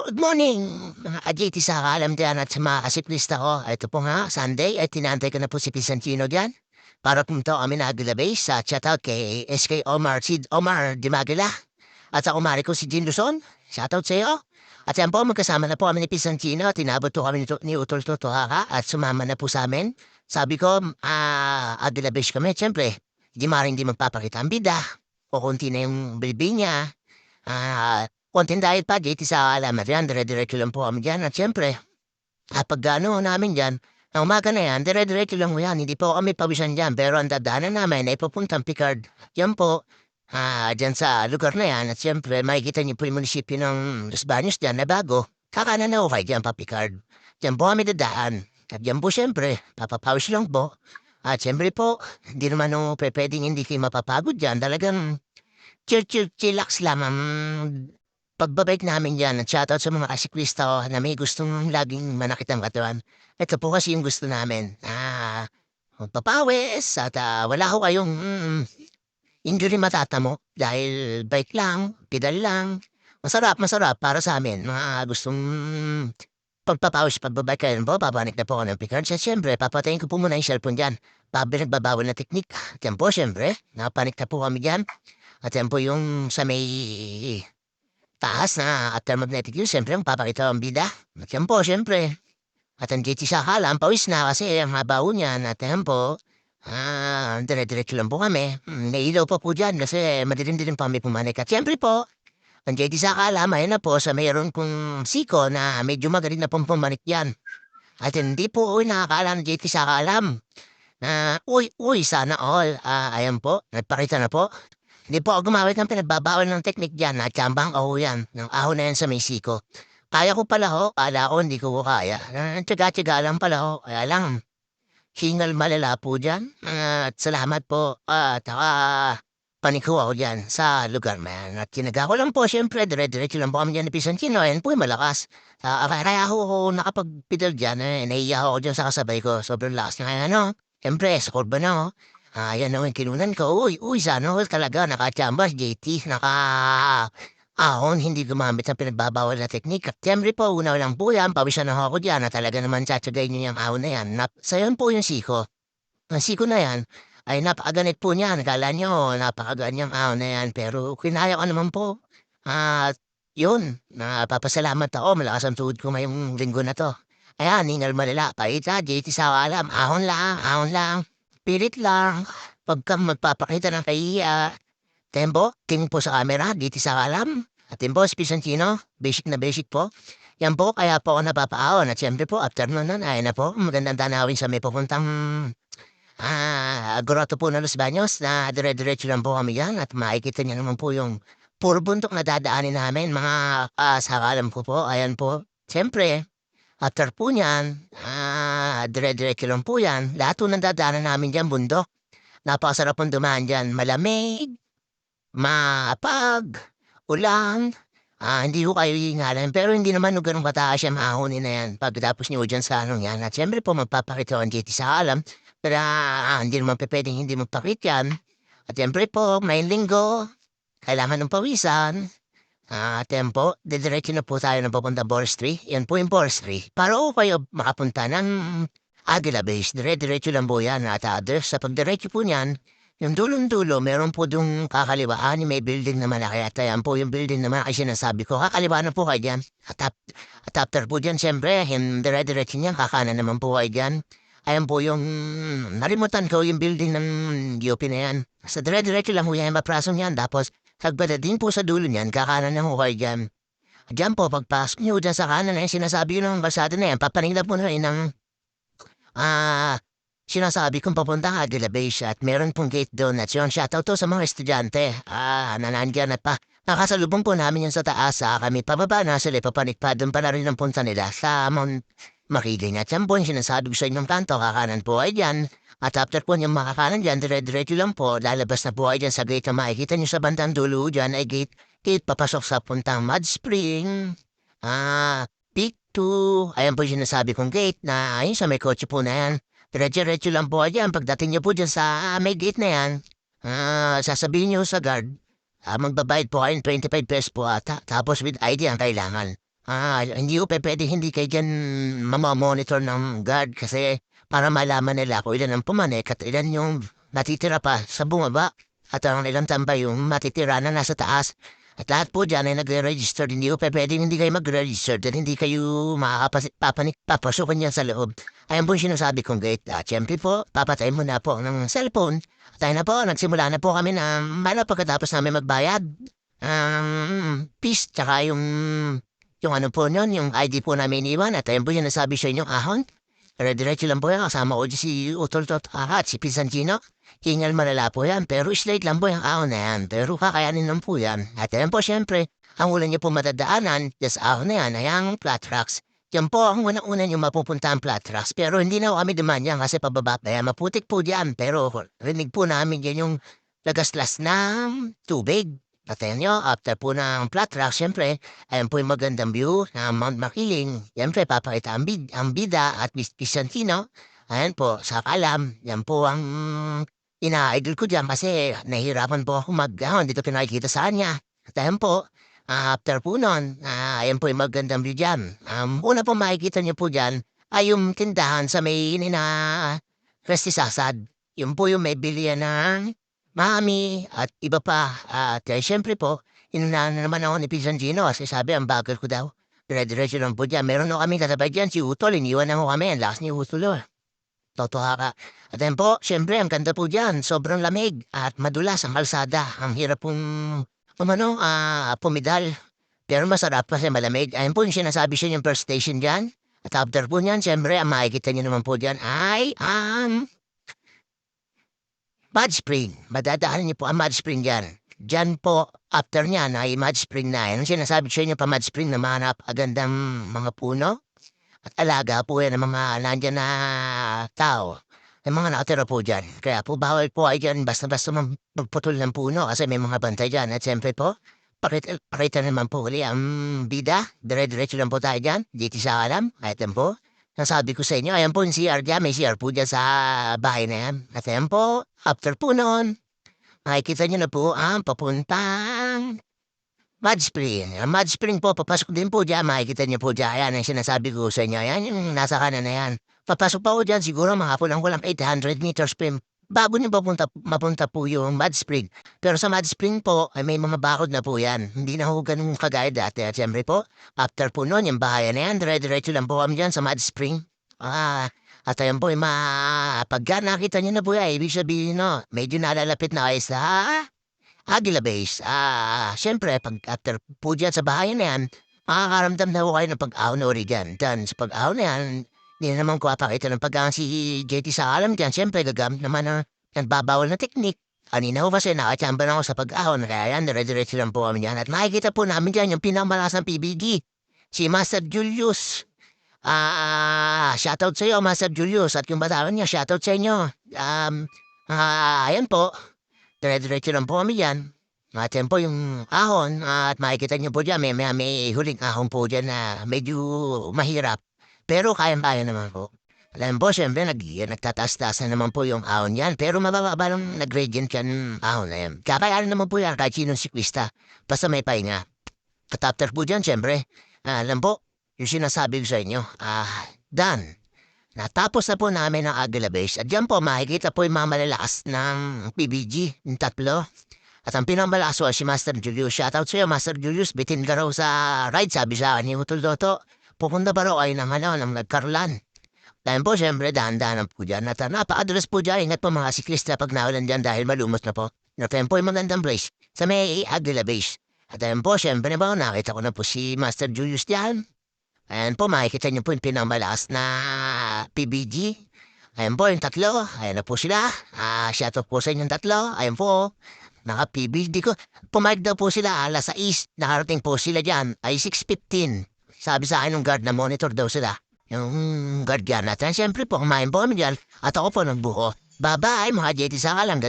Good morning, mga ka-JT sa kaalam diyan at sa mga kasiklista ko. Ito po nga, Sunday, ay tinantay ko na po si Pisantino diyan. Para pumunta kami na Aguila Base sa shoutout kay SK Omar, si Omar Dimagila. At sa kumari ko si Jean Luzon, shoutout sa iyo. At yan po, magkasama na po kami ni Pisantino at tinabot po kami ni Utol Totohaka at sumama na po sa amin. Sabi ko, Aguila Base kami, siyempre, hindi maring di magpapakita ang bida. O kunti na yung bilbil niya. Konting diet pa, JT sa alamat yan, dire-diretso lang po kami dyan. At syempre, kapag ano namin dyan, ang umaga na yan, dire-diretso lang mo yan. Hindi po kami pawisan dyan, pero ang dadaanan namin ay papuntang Picard. Yan po, dyan sa lugar na yan. At syempre, makikita niyo po yung munisipyo ng Los Baños dyan na bago. Kakanan na okay dyan pa Picard. Dyan po kami dadaan. At dyan po syempre, papapawis lang po. At syempre po, hindi naman pwedeng hindi kayo mapapagod dyan. Talagang chillax lang. Pagbabike namin yan at shoutout sa mga kasiklista ko na may gustong laging manakit ang katawan. Ito po kasi yung gusto namin. Magpapawis at wala ko kayong injury matatamo dahil bike lang, pedal lang. Masarap para sa amin. Mga gustong pagpapawis, pagbabike kayo po, papanik na po ako ng Picard. Siyempre, papatayin ko po muna yung cellphone dyan. Nagbabawal na teknik. At yan po, siyempre, napanik na po kami dyan. At yan po yung sa may taas na at thermognetic yun, siyempre, magpapakita ang bida. At yan po, siyempre. At ang JT sa kalam, pawis na kasi ang habaw niyan. At yan po, dire-diretso lang po kami. Nailaw pa po dyan kasi madilim-dilim pa kami pumanik. At siyempre po, ang JT sa kalam, ayun na po sa mayroon kong siko na medyo magaling na pong pumanik yan. At hindi po, nakakaalam ng JT sa kalam. Sana all. Ayan po, nagpakita na po. Hindi po ako gumamit ng pinagbabawal ng teknik dyan na tsambang aho yan. Ng aho na yan sa Mexico. Kaya ko pala ho, kala ko hindi ko kaya. Tsaga-tsaga lang pala ho, kaya lang. Hingal malala po dyan. At salamat po. At paniko ako dyan sa lugar man. At kinaga ko lang po, syempre, dire-diretso lang po kami dyan ni Pisantino. Ayan po, malakas. Kaya ako nakapagpidal dyan. Naiiyak ako dyan sa kasabay ko. Sobrang lakas na ano. Siyempre, sa kurba na ho. Yan naman kinunan ko. Sana all talaga nakachambas, JT, ahon, hindi gumamit ng pinagbabawal na teknik. At siyempre po, una lang po yan, pawisan na ako dyan na talaga naman tsatsagay niyo yung ahon na yan. Sayon po yung siko. Ang siko na yan, ay napakaganit po niyan. Kala nyo, napakaganyang ahon na yan. Pero kinaya ko naman po. At yun, napapasalamat ako. Malakas ang tuhod ko ngayong linggo na to. Ayan, ningal malala. Paita, JT sa alam. Ahon lang. Pilit lang. Pagka magpapakita ng kahiya. Tempo, tingin po sa camera, dito sa alam. At tempo, Pisantino, basic na basic po. Yan po, kaya po ako napapaawon. At siyempre po, after nun, ay na po, magandang tanawin sa may papuntang Grotto po na Los Baños na dire-diretso lang po kami yan. At makikita niyo naman po yung puro buntok na dadaanin namin. Mga sa alam ko po, ayan po. Siyempre, after po niyan, dire-diretso lang po yan. Lahat po ng dadaanan namin dyan, bundok. Napakasarap pong dumaan dyan. Malamig, mapag, ulan. Hindi ko kayo hingalan. Pero hindi naman ganun kataas yung mahonin na yan. Pagkatapos niyo dyan sa anong yan. At syempre po, magpapakita ang JT sa alam. Pero hindi naman pwedeng hindi magpakita yan. At syempre po, may linggo. Kailangan ng pawisan. Tempo, didiretso na po tayo ng papunta forestry. Yan po yung forestry. Para o kayo makapunta ng Aguila Base, dire-diretso lang po yan at others. Sa pagdiretso po niyan, yung dulong-dulo, meron po dung kakaliwaan, may building na malaki. At yan po yung building naman ay sinasabi ko, kakaliwaan na po kayo dyan. At after po dyan, siyempre, yung dire-diretso niyan, kakanan naman po kayo dyan. Ayan po yung, nalimutan ko yung building ng UP na yan. Sa dire-diretso lang po yan, maprasong yan. Tapos, sagbada din po sa dulo niyan, kakanan na po kayo dyan. Diyan po, pagpasok niyo dyan sa kanan na sinasabi ko ng kalsada na yan, papanila po na rin ng sinasabi kong papunta ka Aguila Base at meron pong gate doon at yun, shoutout to sa mga estudyante. Nanandyan at pa. Nakasalubong po namin yung sa taas. Kami pababa na sila papanik pa. Doon pa na rin ang punta nila sa Mount Makiling. At yan po yung sinasabi ko sa inyong kanto, kakanan po ay dyan. At after po yung makakanan dyan, dire-diretso lang po. Lalabas na po ay dyan sa gate na makikita nyo sa bandang dulo dyan ay gate. Gate papasok sa puntang Mud Spring. Peak 2. Ayan po yung sinasabi kong gate na ayun sa may kotse po na yan. Diretso-diretso lang po dyan. Pagdating nyo po dyan sa may gate na yan, sasabihin nyo sa guard, magbabayad po kayo ng 25 pesos po ata. Tapos with ID ang kailangan. Hindi po pupuwedeng hindi kayo diyan mamo-monitor ng guard kasi para malaman nila kung ilan ang pumanik at ilan yung natitira pa sa bumaba at ang ilang tambay yung matitira na nasa taas. At lahat po diyan ay nagre-register. Hindi po pupuwedeng hindi kayo mag-register at hindi kayo papasukin diyan sa loob. Ayan po yung sinasabi kong gate. At siyempre po, papatayin mo na po ng cellphone. At ayun na po, nagsimula na po kami na pagkatapos namin magbayad. Peace, tsaka yung ano po nun, yung ID po namin iniwan at ayun po yung nasabi sa inyong ahon. Dire-diretso lang po yan, kasama ko dyan si Utol at si Pinsan Gino. Hingal malala po yan, pero straight lang po yung ahon na yan. Pero kakayanin lang po yan. At ayun po syempre, ang ulan niyo po matadaanan, just ahon na yan, ay ang flat tracks. Yan po ang unang-una yung mapupunta ang flat tracks. Pero hindi na kami duman yan kasi pababa pa yan. Maputik po diyan, pero rinig po namin yan yung lagaslas ng tubig. At ayun nyo, after po ng flat rock, syempre, ayan po yung magandang view ng Mount Makiling. Syempre, papakita ang bida at Miss Vicentino. Ayan po, sa kalam, yan po ang ina-idol ko dyan kasi nahihirapan po ako hindi ko pinakikita sa kanya. At ayan po, after po nun, ayan po yung magandang view dyan. Una po makikita niyo po dyan ay yung tindahan sa may Restisasad. Yun po yung may bilihan ng mami at iba pa. At siyempre po, inunahan na naman ako ni Pinsan Gino kasi sabi ang bagal ko daw. Dire-diretso lang po dyan. Meron na kami kasabay dyan, si Utol, iniwan na mo kami. Ang lakas ni Utol. Totoo ka. At then po, siyempre, ang ganda po dyan. Sobrang lamig at madulas ang kalsada. Ang hirap pong, pumidal. Pero masarap kasi malamig. Ayun po yung sinasabi siya yung first station dyan. At after po niyan, siyempre, ang makikita niyo naman po dyan ay Mud Spring. Madadaanan niyo po ang Mud Spring dyan. Dyan po, after niyan ay Mud Spring na. Yan ang sinasabi sa inyo pa Mud Spring na mahanap agandang mga puno at alaga po yan ng mga nandyan na tao. Yung mga nakatira po dyan. Kaya po bawal po ay dyan basta-basta magputol ng puno kasi may mga bantay dyan. At siyempre po, pakita naman po uli ang bida. Dire-diretso lang po tayo dyan. Dito sa alam. Kahit yan po. Nasabi ko sa inyo, ayan po yung CR dyan. May CR po dyan sa bahay na yan. At ayan po, after po noon, makikita nyo na po ang papuntang Mud Spring. Ang Mud Spring po, papasok din po dyan. Makikita nyo po dyan. Ayan ang sinasabi ko sa inyo. Ayan yung nasa kanan na yan. Papasok pa po dyan, siguro mga kulang 800 meters per bago nyo mapunta po yung Mud Spring. Pero sa Mud Spring po, ay may mga bakod na po yan. Hindi na ho ganun kagaya dati. At siyempre po, after po nun, yung bahayan na yan, dire-diretso lang po kami dyan sa Mud Spring. At ayan po, pagka nakita nyo na po yan, ibig sabihin, no, medyo nalalapit na kayo sa Aguila Base. Siyempre, pag after po dyan sa bahayan na yan, makakaramdam na po kayo ng pag-ahon na uri dyan. Then, sa pag-ahon na yan, hindi na naman ko papakita ng pag si JT sa alam dyan. Siyempre, gagamit naman ng nagbabawal na teknik. Kanina ko kasi nakachamba na ako sa pag-ahon. Kaya yan, dire-diretso lang po kami dyan. At makikita po namin dyan yung pinakamalasang PBG. Si Master Julius. Shoutout sa iyo, Master Julius. At yung batawan niya, shoutout sa inyo. Ayan po. Dire-diretso lang po kami dyan. At yan po yung ahon. At makikita niyo po dyan, may huling ahon po dyan na medyo mahirap. Pero kayang-kaya naman po. Alam po, siyempre, nagtataas-taas na naman po yung ahon yan. Pero mababa lang nag-gradient yan ahon na yan. Kakayaan naman po yan kahit sinong sikwista. Basta may pahinga. At after po dyan, siyempre, alam po, yung sinasabi ko sa inyo, done. Natapos na po namin ang Aguila Base. At dyan po, makikita po yung mga malalakas ng PBG, yung tatlo. At ang pinamalakas po si Master Julius. Shoutout sa iyo, Master Julius. Bitin ka raw sa ride, sabi sa akin ni Utol Doto. Pupunta pa raw ay ng nagkarolan. Dahil po, siyempre, dahan-dahan po dyan. At napaka-address po dyan. Ingat po mga siklista pag nawalan dyan dahil malumos na po. Natin po yung magandang place sa may Aguila Base. At ayun po, siyempre ba, nakita ko na po si Master Julius dyan. Ayan po, makikita niyo po yung pinamalakas na PBG. Ayan po, yung tatlo. Ayan na po sila. Shoutout po sa inyong tatlo. Ayan po, naka-PBG ko. Pumayag daw po sila alas 6. Nakarating po sila dyan ay 6:15. Sabi sa akin ng guard na monitor daw sila. Yung guard yan. At siyempre po, kumain po kami dyan. At ako po nagbuko. Bye-bye, mga JT Sakalang.